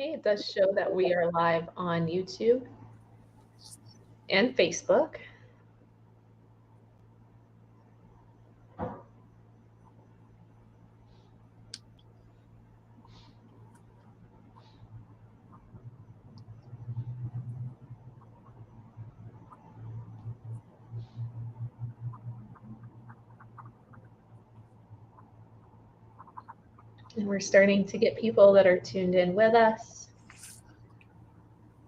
Okay, it does show that we are live on YouTube and Facebook. And we're starting to get people that are tuned in with us.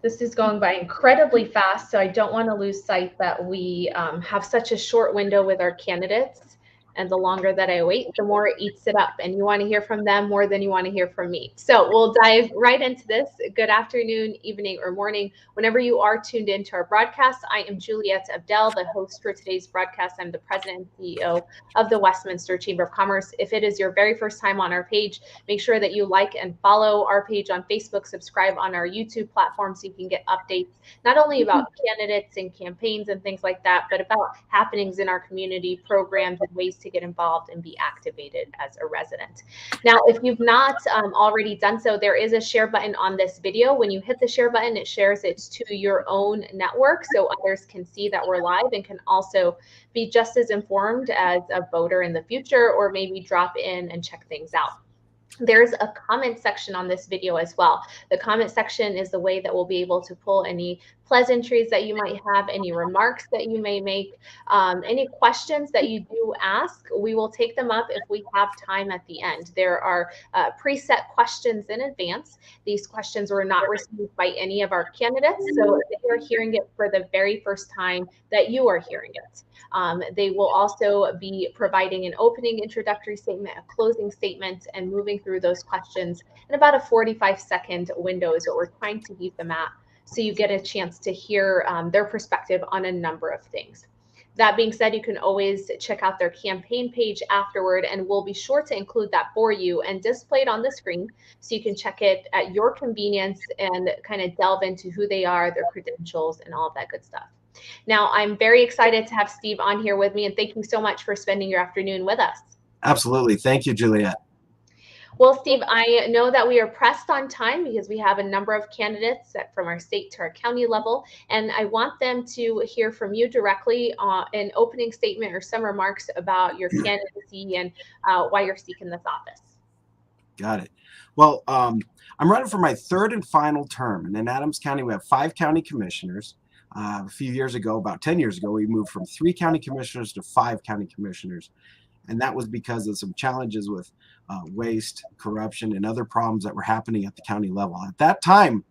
This is going by incredibly fast, so I don't want to lose sight that we have such a short window with our candidates. And the longer that I wait, the more it eats it up. And you want to hear from them more than you want to hear from me. So we'll dive right into this. Good afternoon, evening, or morning. Whenever you are tuned into our broadcast, I am Juliette Abdel, the host for today's broadcast. I'm the president and CEO of the Westminster Chamber of Commerce. If it is your very first time on our page, make sure that you like and follow our page on Facebook, subscribe on our YouTube platform so you can get updates, not only about candidates and campaigns and things like that, but about happenings in our community, programs, and ways to get involved and be activated as a resident. Now, if you've not already done so, there is a share button on this video. When you hit the share button, it shares it to your own network so others can see that we're live and can also be just as informed as a voter in the future, or maybe drop in and check things out. There's a comment section on this video as well. The comment section is the way that we'll be able to pull any pleasantries that you might have, any remarks that you may make, any questions that you do ask. We will take them up if we have time at the end. There are preset questions in advance. These questions were not received by any of our candidates, so they are hearing it for the very first time that you are hearing it. They will also be providing an opening introductory statement, a closing statement, and moving through those questions in about a 45-second window is what we're trying to keep them at, so you get a chance to hear their perspective on a number of things. That being said, you can always check out their campaign page afterward, and we'll be sure to include that for you and display it on the screen so you can check it at your convenience and kind of delve into who they are, their credentials, and all of that good stuff. Now, I'm very excited to have Steve on here with me, and thank you so much for spending your afternoon with us. Absolutely. Thank you, Juliette. Well, Steve, I know that we are pressed on time because we have a number of candidates from our state to our county level, and I want them to hear from you directly an opening statement or some remarks about your candidacy and why you're seeking this office. Got it. Well, I'm running for my third and final term, and in Adams County, we have 5 county commissioners. A few years ago, about 10 years ago, we moved from 3 county commissioners to 5 county commissioners. And that was because of some challenges with waste, corruption, and other problems that were happening at the county level. At that time,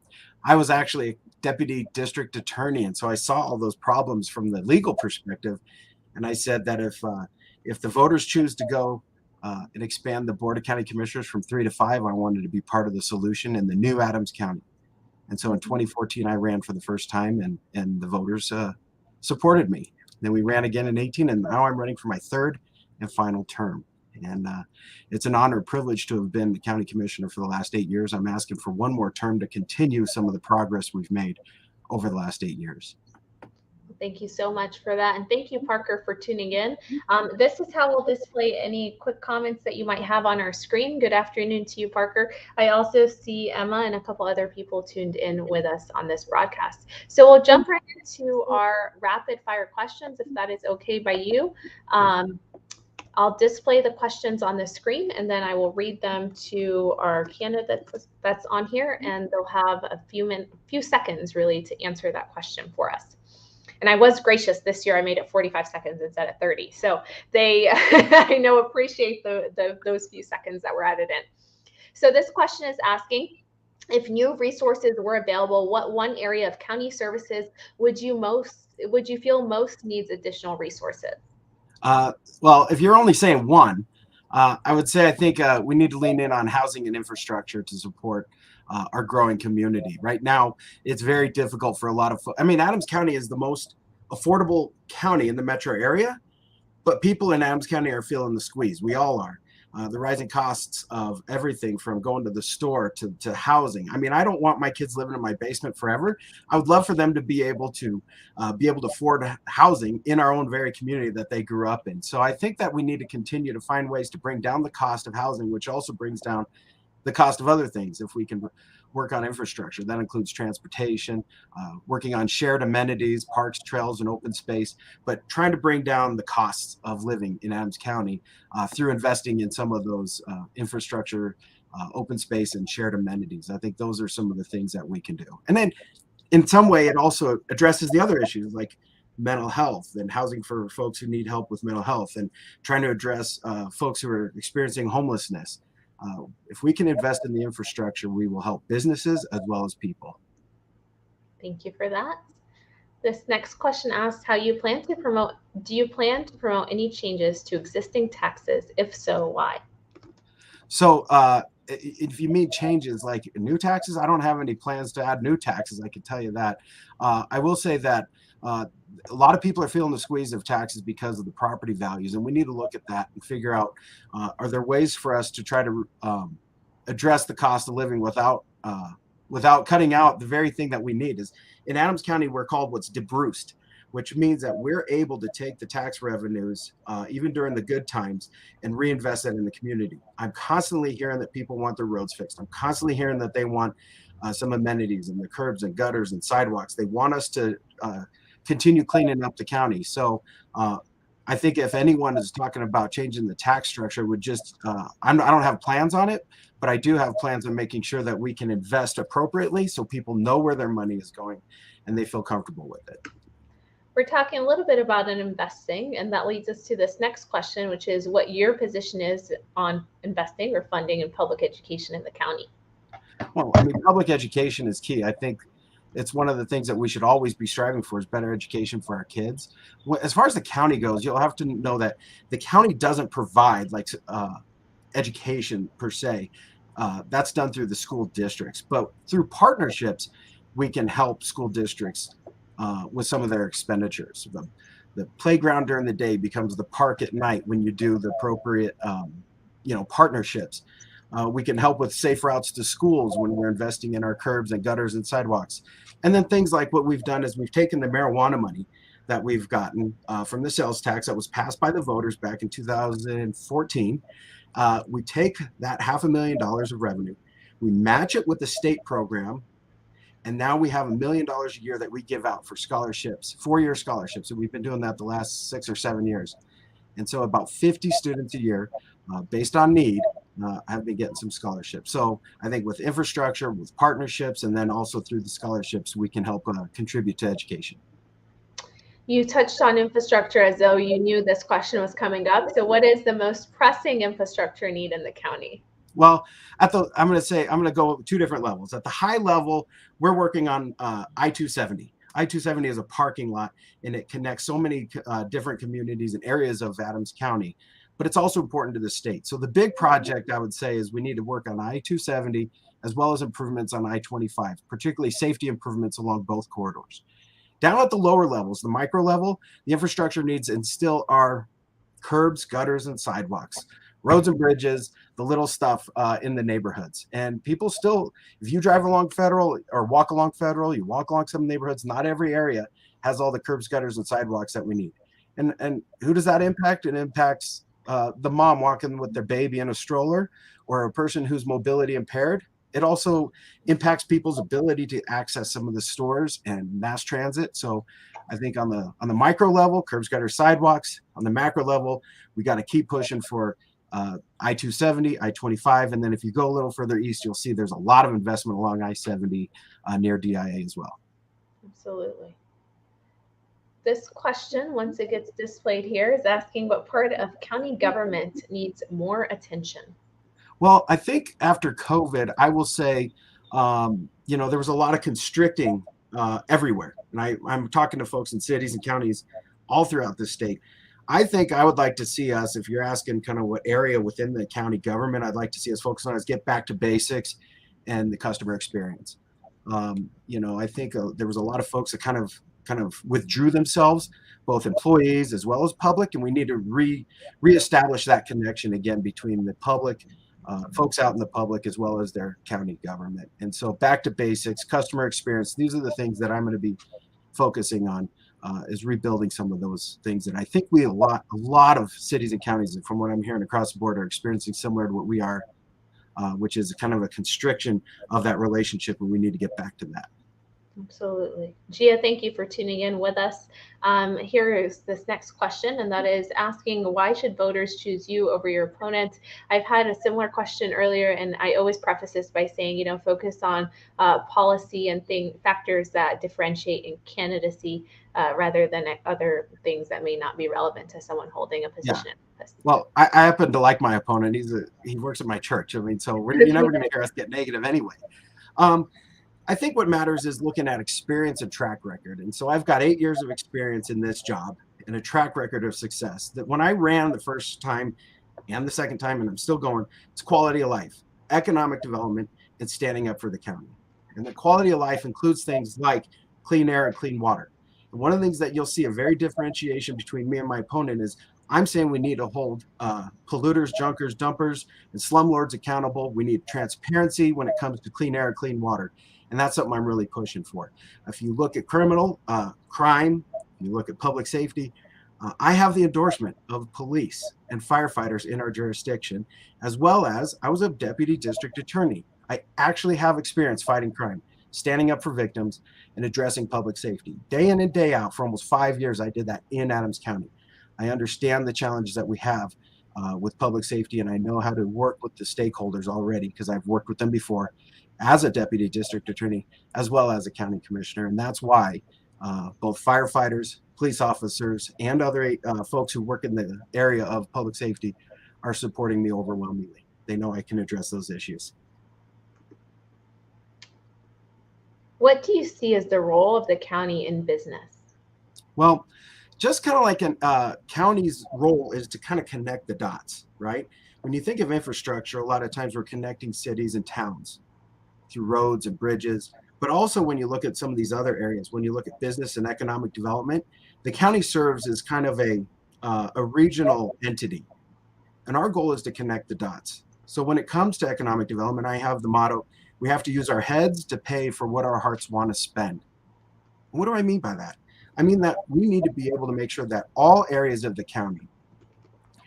I was actually a deputy district attorney, and so I saw all those problems from the legal perspective. And I said that if the voters choose to go and expand the Board of County Commissioners from 3 to 5, I wanted to be part of the solution in the new Adams County. And so in 2014, I ran for the first time, and the voters supported me. Then we ran again in 2018, and now I'm running for my third and final term. And it's an honor and privilege to have been the county commissioner for the last 8 years. I'm asking for one more term to continue some of the progress we've made over the last 8 years. Thank you so much for that. And thank you, Parker, for tuning in. This is how we'll display any quick comments that you might have on our screen. Good afternoon to you, Parker. I also see Emma and a couple other people tuned in with us on this broadcast. So we'll jump right into our rapid fire questions, if that is okay by you. I'll display the questions on the screen, and then I will read them to our candidate that's on here, and they'll have a few seconds really to answer that question for us. And I was gracious this year. I made it 45 seconds instead of 30. So they, I know, appreciate those few seconds that were added in. So this question is asking, if new resources were available, what one area of county services would you feel most needs additional resources? Well, if you're only saying one, I would say I think we need to lean in on housing and infrastructure to support our growing community. Right now, it's very difficult for a lot of folks. I mean, Adams County is the most affordable county in the metro area, but people in Adams County are feeling the squeeze. We all are. The rising costs of everything from going to the store to housing. I mean, I don't want my kids living in my basement forever. I would love for them to be able to afford housing in our own very community that they grew up in. So I think that we need to continue to find ways to bring down the cost of housing, which also brings down the cost of other things. If we can work on infrastructure. That includes transportation, working on shared amenities, parks, trails, and open space, but trying to bring down the costs of living in Adams County through investing in some of those infrastructure, open space, and shared amenities. I think those are some of the things that we can do. And then in some way, it also addresses the other issues like mental health and housing for folks who need help with mental health, and trying to address folks who are experiencing homelessness. If we can invest in the infrastructure, we will help businesses as well as people. Thank you for that. This next question asks do you plan to promote any changes to existing taxes? If so, why? So if you mean changes like new taxes, I don't have any plans to add new taxes. I can tell you that. I will say that a lot of people are feeling the squeeze of taxes because of the property values, and we need to look at that and figure out, are there ways for us to try to address the cost of living without cutting out the very thing that we need. Is in Adams County, we're called what's debruced, which means that we're able to take the tax revenues, even during the good times, and reinvest that in the community. I'm constantly hearing that people want their roads fixed. I'm constantly hearing that they want some amenities and the curbs and gutters and sidewalks. They want us to continue cleaning up the county. So I think if anyone is talking about changing the tax structure, would just I don't have plans on it, but I do have plans on making sure that we can invest appropriately so people know where their money is going and they feel comfortable with it. We're talking a little bit about investing, and that leads us to this next question, which is what your position is on investing or funding in public education in the county. Well, I mean, public education is key. I think it's one of the things that we should always be striving for is better education for our kids. As far as the county goes, you'll have to know that the county doesn't provide like education per se. That's done through the school districts, but through partnerships, we can help school districts with some of their expenditures. The playground during the day becomes the park at night when you do the appropriate, partnerships. We can help with safe routes to schools when we're investing in our curbs and gutters and sidewalks. And then things like what we've done is we've taken the marijuana money that we've gotten from the sales tax that was passed by the voters back in 2014. We take that $500,000 of revenue, we match it with the state program, and now we have $1 million a year that we give out for scholarships, 4-year scholarships. And we've been doing that the last 6 or 7 years. And so about 50 students a year, based on need, have been getting some scholarships. So I think with infrastructure, with partnerships, and then also through the scholarships, we can help contribute to education. You touched on infrastructure as though you knew this question was coming up. So what is the most pressing infrastructure need in the county? Well, I'm going to go 2 different levels. At the high level, we're working on I-270. I-270 is a parking lot, and it connects so many different communities and areas of Adams County, but it's also important to the state. So the big project I would say is we need to work on I-270 as well as improvements on I-25, particularly safety improvements along both corridors. Down at the lower levels, the micro level, the infrastructure needs and still are curbs, gutters, and sidewalks, roads and bridges, the little stuff in the neighborhoods. And people still, if you drive along Federal or walk along Federal, you walk along some neighborhoods, not every area has all the curbs, gutters, and sidewalks that we need. And who does that impact? It impacts the mom walking with their baby in a stroller, or a person who's mobility impaired. It also impacts people's ability to access some of the stores and mass transit. So I think on the micro level, curbs, gutters, sidewalks. On the macro level, we got to keep pushing for I-270, I-25, and then if you go a little further east, you'll see there's a lot of investment along I-70 near DIA as well. Absolutely. This question, once it gets displayed here, is asking what part of county government needs more attention? Well, I think after COVID, I will say, there was a lot of constricting everywhere. And I'm talking to folks in cities and counties all throughout the state. I think I would like to see us, if you're asking kind of what area within the county government, I'd like to see us focus on is get back to basics and the customer experience. I think there was a lot of folks that kind of withdrew themselves, both employees as well as public, and we need to reestablish that connection again between the public, folks out in the public, as well as their county government. And so back to basics, customer experience. These are the things that I'm going to be focusing on. Is rebuilding some of those things that I think a lot of cities and counties, from what I'm hearing across the board, are experiencing similar to what we are which is kind of a constriction of that relationship, and we need to get back to that. Absolutely. Gia, thank you for tuning in with us. Here is this next question, and that is asking, why should voters choose you over your opponent? I've had a similar question earlier, and I always preface this by saying, focus on policy and factors that differentiate in candidacy rather than other things that may not be relevant to someone holding a Yeah. position. Well, I happen to like my opponent. He works at my church. I mean, so you're never going to hear us get negative anyway. I think what matters is looking at experience and track record. And so I've got 8 years of experience in this job and a track record of success that when I ran the first time and the second time, and I'm still going, it's quality of life, economic development, and standing up for the county. And the quality of life includes things like clean air and clean water. And one of the things that you'll see a very differentiation between me and my opponent is I'm saying we need to hold polluters, junkers, dumpers, and slumlords accountable. We need transparency when it comes to clean air and clean water. And that's something I'm really pushing for. If you look at criminal crime, you look at public safety, I have the endorsement of police and firefighters in our jurisdiction, as well as I was a deputy district attorney. I actually have experience fighting crime, standing up for victims, and addressing public safety. Day in and day out for almost 5 years, I did that in Adams County. I understand the challenges that we have with public safety, and I know how to work with the stakeholders already because I've worked with them before as a deputy district attorney, as well as a county commissioner. And that's why both firefighters, police officers, and other folks who work in the area of public safety are supporting me overwhelmingly. They know I can address those issues. What do you see as the role of the county in business? Well, just kind of like a county's role is to kind of connect the dots, right? When you think of infrastructure, a lot of times we're connecting cities and towns through roads and bridges. But also when you look at some of these other areas, when you look at business and economic development, the county serves as kind of a regional entity. And our goal is to connect the dots. So when it comes to economic development, I have the motto, we have to use our heads to pay for what our hearts want to spend. And what do I mean by that? I mean that we need to be able to make sure that all areas of the county,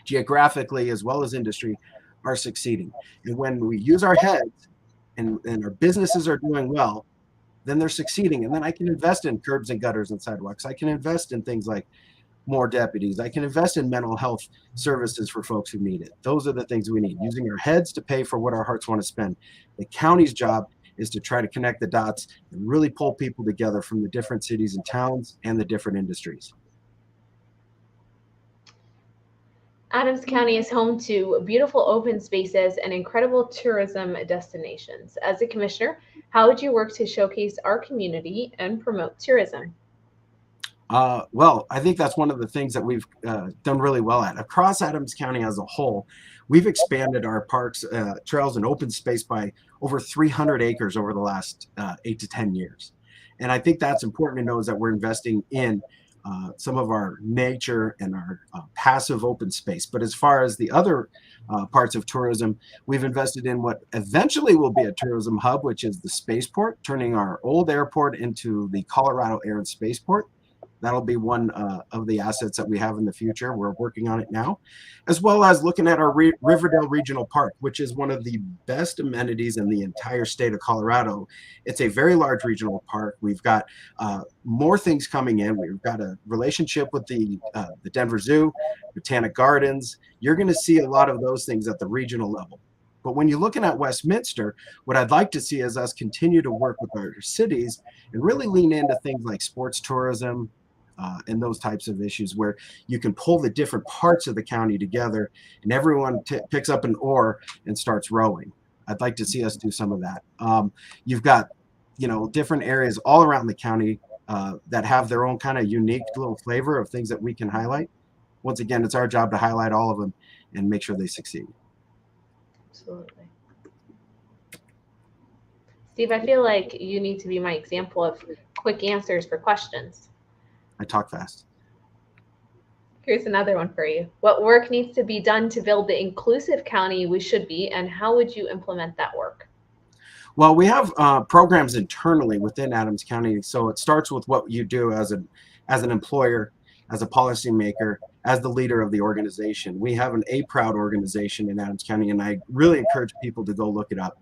geographically as well as industry, are succeeding. And when we use our heads and our businesses are doing well, then they're succeeding. And then I can invest in curbs and gutters and sidewalks. I can invest in things like more deputies. I can invest in mental health services for folks who need it. Those are the things we need, using our heads to pay for what our hearts want to spend. The county's job is to try to connect the dots and really pull people together from the different cities and towns and the different industries. Adams County is home to beautiful open spaces and incredible tourism destinations. As a commissioner, how would you work to showcase our community and promote tourism? Well, I think that's one of the things that we've done really well at. Across Adams County as a whole, we've expanded our parks, trails, and open space by over 300 acres over the last 8 to 10 years. And I think that's important to know is that we're investing in some of our nature and our passive open space. But as far as the other parts of tourism, we've invested in what eventually will be a tourism hub, which is the spaceport, turning our old airport into the Colorado Air and Spaceport. That'll be one of the assets that we have in the future. We're working on it now, as well as looking at our Riverdale Regional Park, which is one of the best amenities in the entire state of Colorado. It's a very large regional park. We've got more things coming in. We've got a relationship with the Denver Zoo, Botanic Gardens. You're going to see a lot of those things at the regional level. But when you're looking at Westminster, what I'd like to see is us continue to work with our cities and really lean into things like sports tourism, and those types of issues where you can pull the different parts of the county together and everyone picks up an oar and starts rowing. I'd like to see us do some of that. You've got, different areas all around the county that have their own kind of unique little flavor of things that we can highlight. Once again, it's our job to highlight all of them and make sure they succeed. Absolutely. Steve, I feel like you need to be my example of quick answers for questions. I talk fast. Here's another one for you. What work needs to be done to build the inclusive county we should be, and how would you implement that work? Well, we have programs internally within Adams County. So it starts with what you do as an employer, as a policymaker, as the leader of the organization. We have an A-Proud organization in Adams County, and I really encourage people to go look it up.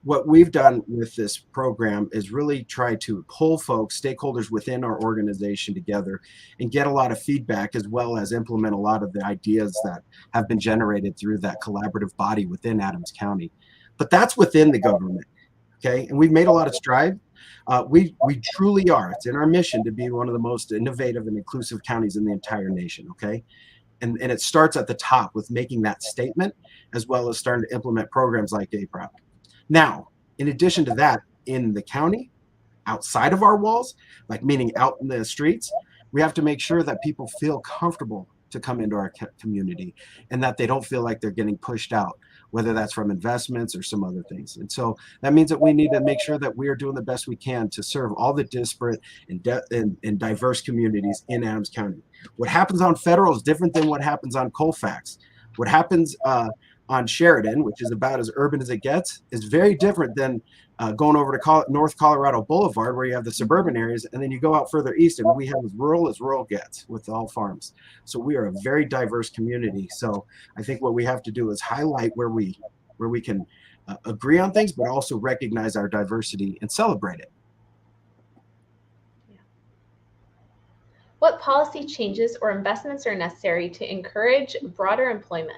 What we've done with this program is really try to pull folks, stakeholders within our organization together and get a lot of feedback, as well as implement a lot of the ideas that have been generated through that collaborative body within Adams County. But that's within the government, okay? And we've made a lot of strides. We truly are. It's in our mission to be one of the most innovative and inclusive counties in the entire nation, okay? And it starts at the top with making that statement, as well as starting to implement programs like A-Proud. Now, in addition to that, in the county, outside of our walls, like meaning out in the streets, we have to make sure that people feel comfortable to come into our community and that they don't feel like they're getting pushed out, whether that's from investments or some other things. And so that means that we need to make sure that we are doing the best we can to serve all the disparate and diverse communities in Adams County. What happens on Federal is different than what happens on Colfax. What happens on Sheridan, which is about as urban as it gets, is very different than going over to North Colorado Boulevard, where you have the suburban areas, and then you go out further east, and we have as rural gets with all farms. So we are a very diverse community. So I think what we have to do is highlight where we can agree on things, but also recognize our diversity and celebrate it. What policy changes or investments are necessary to encourage broader employment?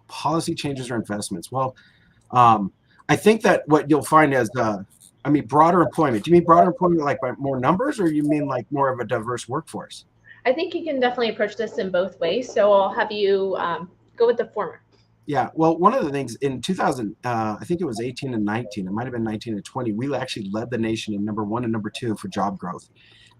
Policy changes or investments? Well, I think that what you'll find is, broader employment. Do you mean broader employment like by more numbers, or you mean like more of a diverse workforce? I think you can definitely approach this in both ways. So I'll have you go with the former. Yeah, well, one of the things in 2000, I think it was 18 and 19, it might have been 19 and 20, we actually led the nation in #1 and #2 for job growth.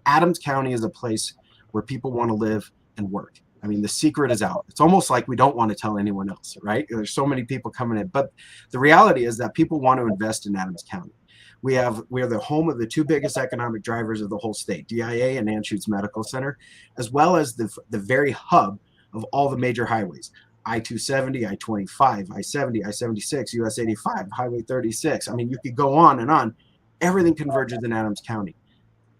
Adams County is a place where people want to live and work. I mean, the secret is out. It's almost like we don't want to tell anyone else, right? There's so many people coming in, but the reality is that people want to invest in Adams County. We are the home of the two biggest economic drivers of the whole state, DIA and Anschutz Medical Center, as well as the very hub of all the major highways. I-270, I-25, I-70, I-76, US 85, Highway 36. I mean, you could go on and on. Everything converges in Adams County.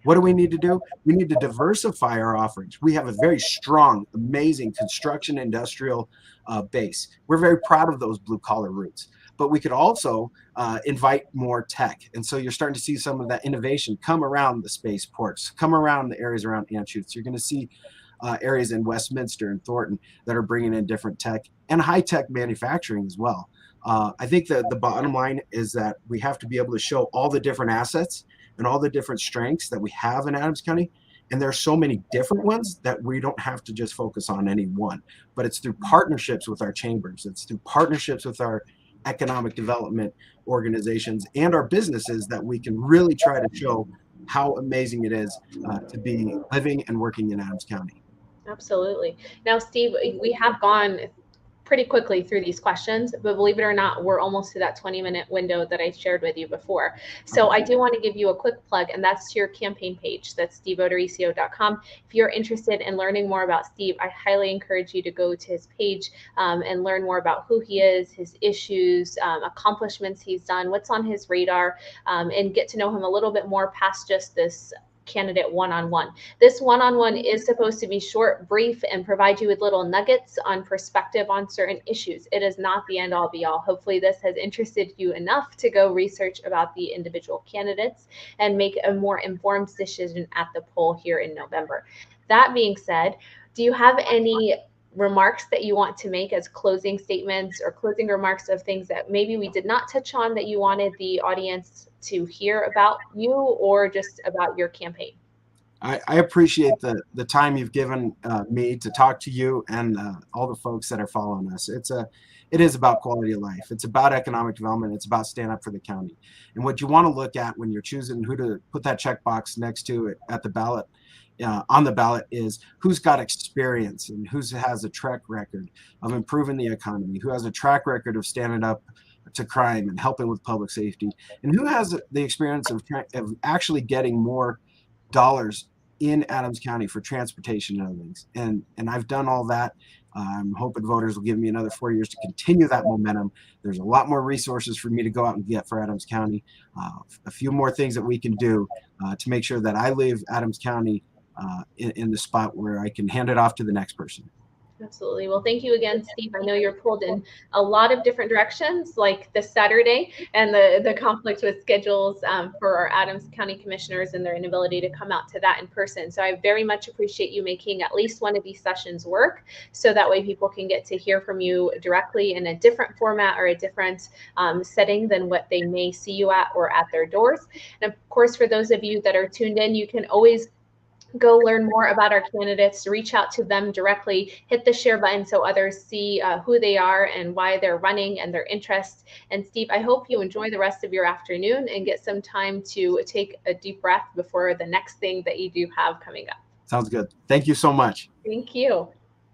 What do we need to do? We need to diversify our offerings. We have a very strong, amazing construction industrial base. We're very proud of those blue collar roots, but we could also invite more tech. And so you're starting to see some of that innovation come around the spaceports, come around the areas around Anschutz. You're going to see areas in Westminster and Thornton that are bringing in different tech and high tech manufacturing as well. I think that the bottom line is that we have to be able to show all the different assets and all the different strengths that we have in Adams County. And there are so many different ones that we don't have to just focus on any one, but it's through partnerships with our chambers. It's through partnerships with our economic development organizations and our businesses that we can really try to show how amazing it is to be living and working in Adams County. Absolutely. Now, Steve, we have gone pretty quickly through these questions, but believe it or not, we're almost to that 20-minute window that I shared with you before. So I do want to give you a quick plug, and that's to your campaign page. That's steveodoricio.com. If you're interested in learning more about Steve, I highly encourage you to go to his page and learn more about who he is, his issues, accomplishments he's done, what's on his radar, and get to know him a little bit more past just this candidate one-on-one. This one-on-one is supposed to be short, brief, and provide you with little nuggets on perspective on certain issues. It is not the end-all be-all. Hopefully this has interested you enough to go research about the individual candidates and make a more informed decision at the poll here in November. That being said, do you have any remarks that you want to make as closing statements or closing remarks of things that maybe we did not touch on that you wanted the audience to hear about you or just about your campaign? I appreciate the time you've given me to talk to you and all the folks that are following us. It is about quality of life. It's about economic development. It's about stand up for the county. And what you want to look at when you're choosing who to put that checkbox next to it at the ballot, on the ballot, is who's got experience and who has a track record of improving the economy, who has a track record of standing up to crime and helping with public safety, and who has the experience of actually getting more dollars in Adams County for transportation and other things. And I've done all that. I'm hoping voters will give me another 4 years to continue that momentum. There's a lot more resources for me to go out and get for Adams County. A few more things that we can do to make sure that I leave Adams County in the spot where I can hand it off to the next person. Absolutely. Well, thank you again, Steve. I know you're pulled in a lot of different directions, like this Saturday and the conflict with schedules for our Adams County commissioners and their inability to come out to that in person. So I very much appreciate you making at least one of these sessions work, so that way people can get to hear from you directly in a different format or a different setting than what they may see you at or at their doors. And of course, for those of you that are tuned in, you can always go learn more about our candidates, reach out to them directly, hit the share button so others see who they are and why they're running and their interests. And Steve, I hope you enjoy the rest of your afternoon and get some time to take a deep breath before the next thing that you do have coming up. Sounds good. Thank you so much. Thank you.